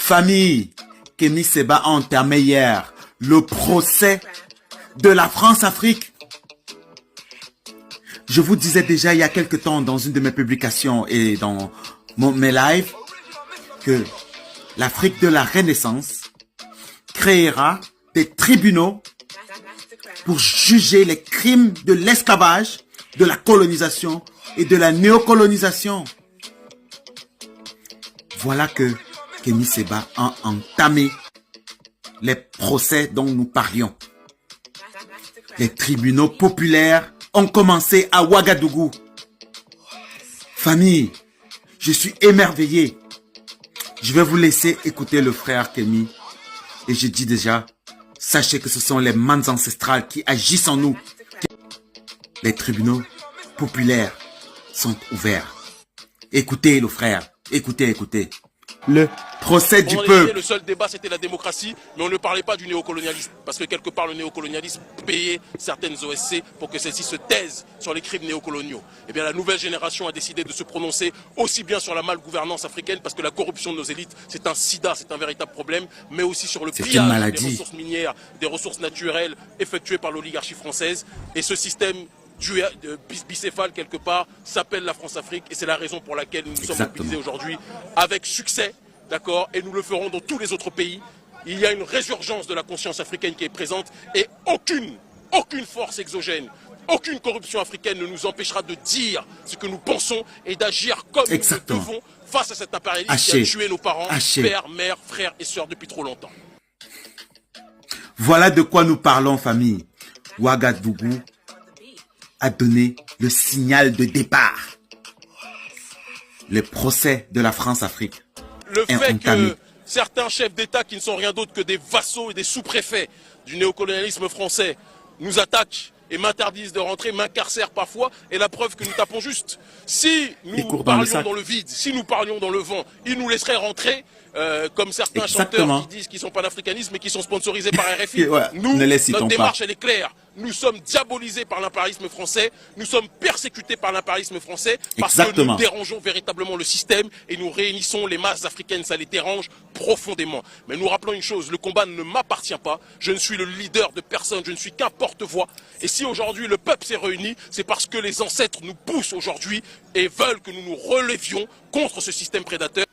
Famille, Kémy Séba a entamé hier le procès de la France-Afrique. Je vous disais déjà il y a quelque temps dans une de mes publications et dans mes lives que l'Afrique de la Renaissance créera des tribunaux pour juger les crimes de l'esclavage, de la colonisation et de la néocolonisation. Voilà que Kémy Séba a entamé les procès dont nous parlions. Les tribunaux populaires ont commencé à Ouagadougou. Famille, je suis émerveillé. Je vais vous laisser écouter le frère Kémy. Et je dis déjà, sachez que ce sont les mannes ancestrales qui agissent en nous. Les tribunaux populaires sont ouverts. Écoutez le frère, écoutez. Le procès du peuple. Le seul débat, c'était la démocratie, mais on ne parlait pas du néocolonialisme. Parce que quelque part, le néocolonialisme payait certaines OSC pour que celles-ci se taisent sur les crimes néocoloniaux. Eh bien, la nouvelle génération a décidé de se prononcer aussi bien sur la malgouvernance africaine, parce que la corruption de nos élites, c'est un sida, c'est un véritable problème, mais aussi sur le pillage des ressources minières, des ressources naturelles effectuées par l'oligarchie française. Et ce système bicéphale quelque part s'appelle la France-Afrique, et c'est la raison pour laquelle nous sommes mobilisés aujourd'hui avec succès, d'accord, et nous le ferons dans tous les autres pays. Il y a une résurgence de la conscience africaine qui est présente, et aucune force exogène, aucune corruption africaine ne nous empêchera de dire ce que nous pensons et d'agir comme nous le devons face à cet impérialisme qui a tué nos parents, pères, mères, frères et sœurs depuis trop longtemps. Voilà de quoi nous parlons, famille. Ouagadougou a donné le signal de départ. Le procès de la France-Afrique. Le fait que certains chefs d'État qui ne sont rien d'autre que des vassaux et des sous-préfets du néocolonialisme français nous attaquent et m'interdisent de rentrer, m'incarcèrent parfois, est la preuve que nous tapons juste. Si nous parlions dans le vide, si nous parlions dans le vent, ils nous laisseraient rentrer, comme certains chanteurs qui disent qu'ils sont panafricanistes mais qui sont sponsorisés par RFI. Nous, notre démarche, elle est claire. Nous sommes diabolisés par l'impérialisme français, nous sommes persécutés par l'impérialisme français parce que nous dérangeons véritablement le système et nous réunissons les masses africaines, ça les dérange profondément. Mais nous rappelons une chose, le combat ne m'appartient pas, je ne suis le leader de personne, je ne suis qu'un porte-voix. Et si aujourd'hui le peuple s'est réuni, c'est parce que les ancêtres nous poussent aujourd'hui et veulent que nous nous relevions contre ce système prédateur.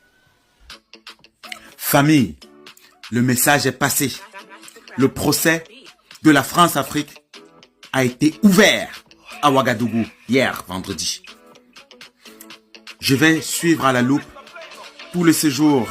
Famille, le message est passé. Le procès de la France-Afrique a été ouvert à Ouagadougou hier, vendredi. Je vais suivre à la loupe tous les séjours